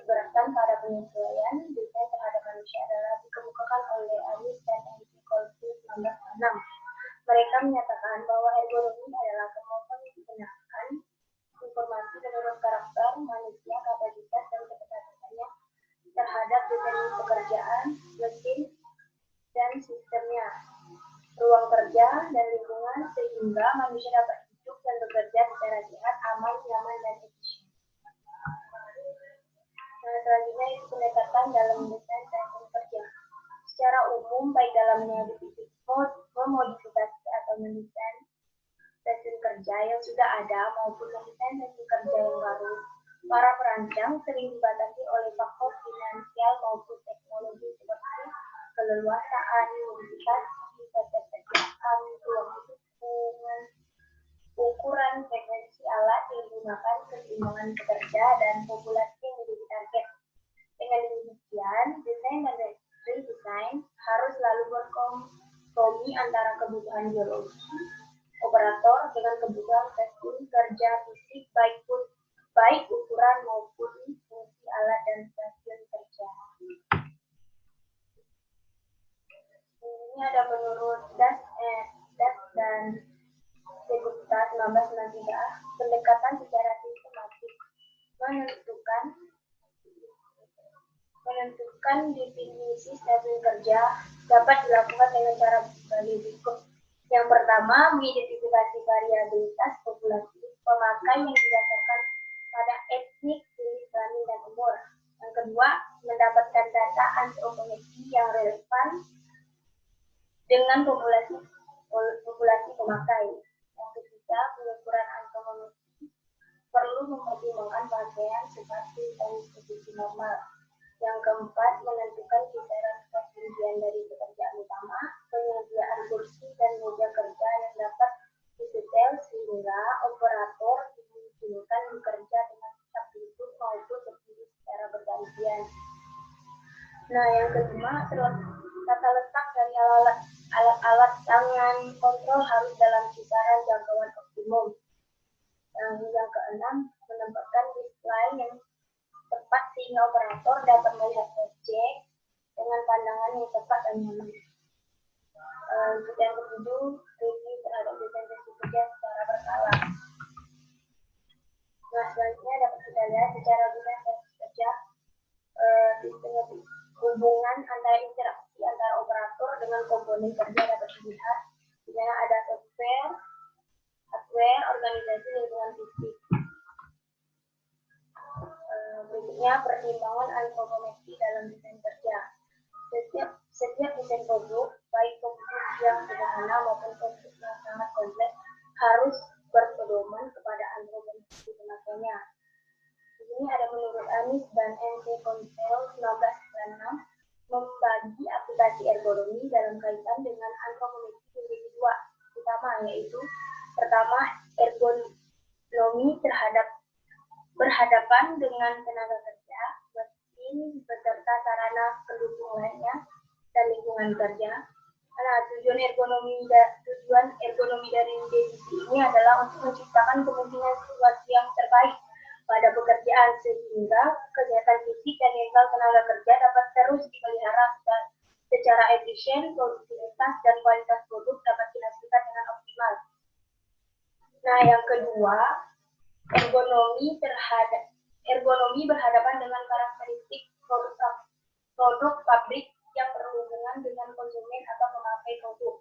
Beratkan pada penyesuaian desain terhadap manusia adalah dikemukakan oleh Alice dan Enrique Colville 1906. Mereka menyatakan bahwa ergonomi adalah kemampuan menggunakan informasi menurut karakter manusia, kapasitas dan keterbatasannya terhadap desain pekerjaan, mesin, dan sistemnya, ruang kerja, dan lingkungan sehingga manusia dapat hidup dan bekerja secara sehat, aman, nyaman, dan efisien. Nah, selanjutnya itu pendekatan dalam desain stasiun kerja. Secara umum, baik dalam memodifikasi atau mendesain stasiun kerja yang sudah ada maupun mendesain stasiun kerja yang baru, para perancang sering dibatasi oleh faktor finansial maupun teknologi seperti keleluasaan, modifikasi, pekerjaan, ruang lingkungan, ukuran, frekuensi alat yang digunakan, keseimbangan pekerja, dan populasi yang menjadi target. Dengan demikian, desain dan redesign harus selalu berkompromi antara kebutuhan biologi operator dengan kebutuhan stasiun kerja fisik, baik ukuran maupun fungsi alat dan stasiun kerja. Ini ada menurut Das dan Seguta 1993, pendekatan secara sistematik menentukan definisi stasiun kerja dapat dilakukan dengan cara berikut. Yang pertama, mengidentifikasi variabilitas populasi pemakai yang didasarkan pada etnik, jenis kelamin, dan umur. Yang kedua, mendapatkan data antropometri yang relevan dengan populasi pemakai. Yang ketiga, pengukuran antropometri perlu mempertimbangkan pakaian, sepatu, dan posisi normal. Yang keempat, menentukan kisaran ketinggian dari pekerjaan utama, penyediaan kursi dan meja kerja yang dapat disetel sehingga operator dimungkinkan bekerja dengan tetap duduk maupun berdiri secara bergantian. Nah, yang kelima, tata letak dari alat-alat tangan kontrol harus dalam kisaran jangkauan optimum. Yang keenam, menempatkan display yang tepat sehingga operator dapat melihat objek dengan pandangan yang tepat dan nyaman. Yang ketujuh, review terhadap desain stasiun kerja secara berkala. Nah, selanjutnya dapat kita lihat secara desain stasiun kerja, hubungan antara interaksi antara operator dengan komponen kerja dapat dilihat. Di sana ada software, hardware, organisasi, lingkungan fisik. Berikutnya, pertimbangan antropometri dalam desain kerja. Setiap desain produk, baik produk yang sederhana maupun produk yang sangat kompleks, harus berpedoman kepada antropometri pemakainya. Di sini ada menurut Anis dan N.C. Contel 1996 membagi aplikasi ergonomi dalam kaitan dengan antropometri menjadi dua utama, yaitu pertama, ergonomi berhadapan dengan tenaga kerja, mesin, beserta sarana pendukung lainnya, dan lingkungan kerja. Nah, tujuan ergonomi dari definisi ini adalah untuk menciptakan kemungkinan situasi yang terbaik pada pekerjaan sehingga kesehatan fisik dan mental tenaga kerja dapat terus dipelihara secara efisien, produktivitas dan kualitas produk dapat dihasilkan dengan optimal. Nah, yang kedua, ergonomi berhadapan dengan karakteristik produk pabrik yang berhubungan dengan konsumen atau pemakai produk.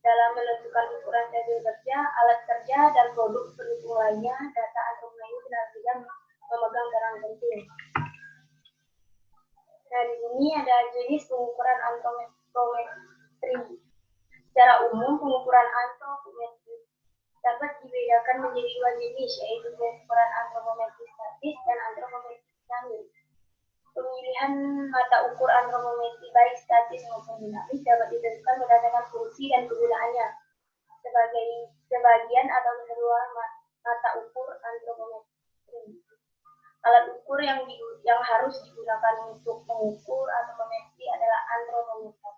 Dalam menentukan ukuran stasiun kerja, alat kerja, dan produk pendukung lainnya, data antropometri benar-benar memegang peran penting. Nah, di sini ada jenis pengukuran antropometri. Secara umum, pengukuran antropometri dapat dibedakan menjadi dua jenis, yaitu pengukuran antropometri statis dan antropometri dinamis. Pemilihan mata ukur antropometri baik statis maupun dinamis dapat ditentukan berdasarkan fungsi dan kegunaannya. Sebagian atau keseluruhan mata ukur antropometri. Alat ukur yang harus digunakan untuk mengukur antropometri adalah antropometer.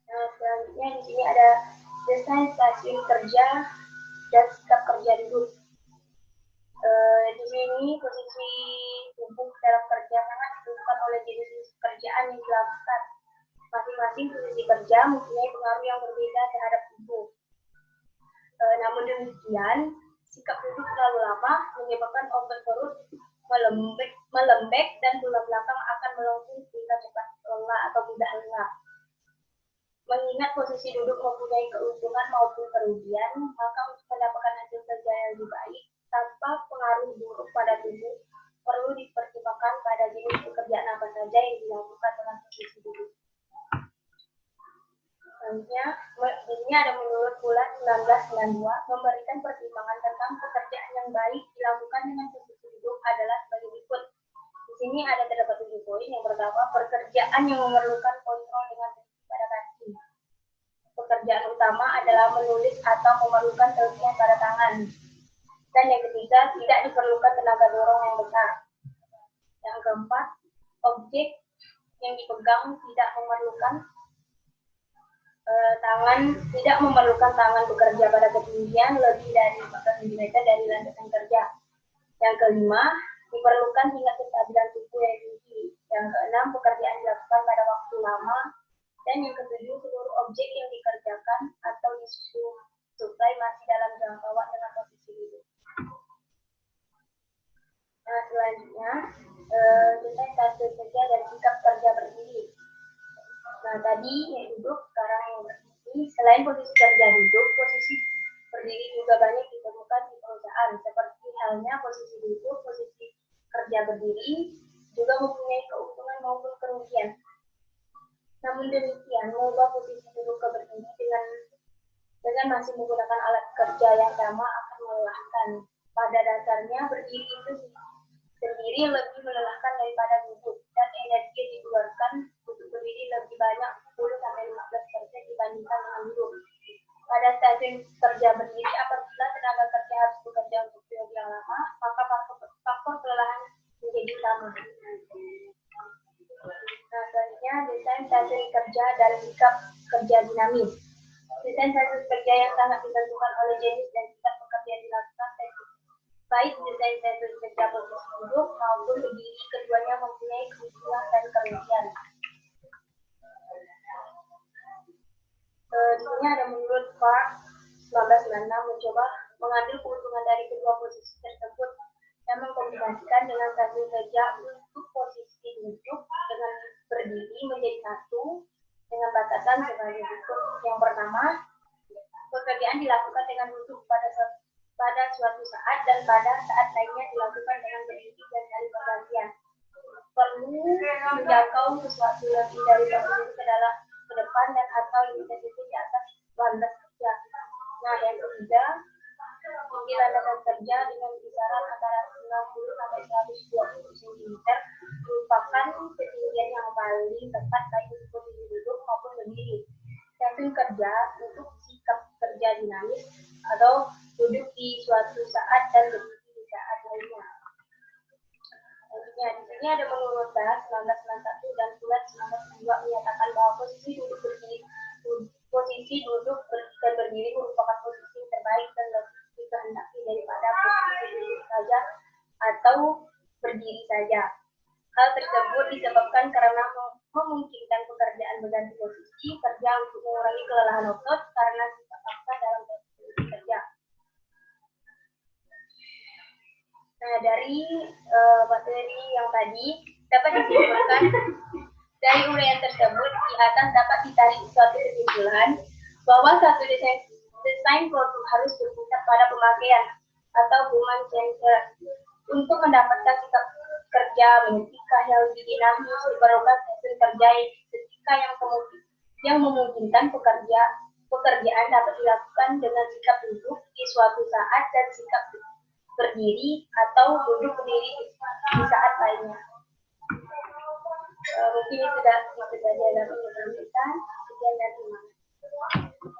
Nah, selanjutnya di sini ada desain stasiun kerja dan sikap kerja duduk. Di sini posisi tubuh dalam kerja sangat ditentukan oleh jenis pekerjaan yang dilakukan. Masing-masing posisi kerja mempunyai pengaruh yang berbeda terhadap tubuh. Namun demikian, sikap duduk terlalu lama menyebabkan otot perut melembek dan tulang belakang akan melengkung sehingga cepat lelah atau mudah lelah. Mengingat posisi duduk mempunyai keuntungan maupun kerugian, maka untuk mendapatkan hasil kerja yang lebih baik tanpa pengaruh buruk pada tubuh, perlu dipertimbangkan pada jenis pekerjaan apa saja yang dilakukan dengan posisi duduk. Selanjutnya, ini ada menurut bulan 1992 memberikan pertimbangan tentang pekerjaan yang baik dilakukan dengan posisi duduk adalah sebagai berikut. Di sini ada terdapat 7 poin. Yang pertama, pekerjaan yang memerlukan kontrol dengan pada kaki. Pekerjaan utama adalah menulis atau memerlukan telitian pada tangan. Dan yang ketiga, tidak diperlukan tenaga dorong yang besar. Yang keempat, objek yang dipegang tidak memerlukan tangan bekerja pada ketinggian lebih dari 4 cm dari landasan kerja. Yang kelima, diperlukan tingkat kestabilan tubuh yang tinggi. Yang keenam, pekerjaan dilakukan pada waktu lama. Dan yang ketujuh, seluruh objek yang dikerjakan atau disuplai masih dalam jangkauan dengan posisi duduk. Nah, selanjutnya, desain stasiun kerja dan sikap kerja berdiri. Nah, tadi yang duduk, sekarang yang berdiri. Selain posisi kerja duduk, posisi berdiri juga banyak ditemukan di perusahaan. Seperti halnya posisi duduk, posisi kerja berdiri juga mempunyai keuntungan maupun kerugian. Namun demikian, mengubah posisi duduk ke berdiri dengan masih menggunakan alat kerja yang sama akan melelahkan. Pada dasarnya, berdiri itu sendiri lebih melelahkan daripada duduk, dan energi yang dikeluarkan untuk berdiri lebih banyak 10-15% dibandingkan dengan duduk. Pada stasiun kerja berdiri, apabila tenaga kerja harus bekerja untuk periode yang lama, maka faktor kelelahan menjadi sama. Nah, selanjutnya desain stasiun kerja dan sikap kerja dinamis. Desain stasiun kerja yang sangat ditentukan oleh jenis dan sikap pekerja yang dilakukan, baik desain stasiun kerja posisi duduk maupun berdiri, keduanya mempunyai keuntungan dan kerugian. Di sini ada menurut Park 1996 mencoba mengambil keuntungan dari kedua posisi tersebut dan mengkombinasikan dengan stasiun kerja untuk posisi duduk dengan berdiri menjadi satu dengan batasan sebagai berikut. Yang pertama, pekerjaan dilakukan dengan duduk pada suatu saat dan pada saat lainnya dilakukan dengan berdiri dan saling bergantian. Perlu menjangkau sesuatu lebih dari 1 menit ke depan dan atau intensitas di atas landas kerja. Nah, yang ketiga, tinggi landasan kerja dengan kisaran antara 90 sampai 120 cm merupakan ketinggian yang paling tepat baik untuk posisi duduk maupun berdiri. Stasiun kerja untuk sikap kerja dinamis atau duduk di suatu saat dan berdiri di saat lainnya. Selanjutnya, di sini ada menurut DAS 1991 dan Surat 1992 menyatakan bahwa posisi duduk dan berdiri merupakan posisi yang terbaik dan lebih dikehendaki daripada posisi duduk saja atau berdiri saja. Hal tersebut disebabkan karena memungkinkan pekerjaan berganti posisi kerja untuk mengurangi kelelahan otot karena sikap paksa dalam posisi kerja. Nah, dari materi yang tadi dapat disimpulkan dari uraian tersebut di atas dapat ditarik suatu kesimpulan bahwa satu desain produk harus berpusat pada pemakaian atau human centered untuk mendapatkan sikap kerja etika yang dinamis diperlukan stasiun kerja yang memungkinkan pekerjaan dapat dilakukan dengan sikap duduk di suatu saat dan sikap berdiri atau duduk berdiri di saat lainnya. Mungkin itu sudah dapat disampaikan. Sekian dan terima kasih.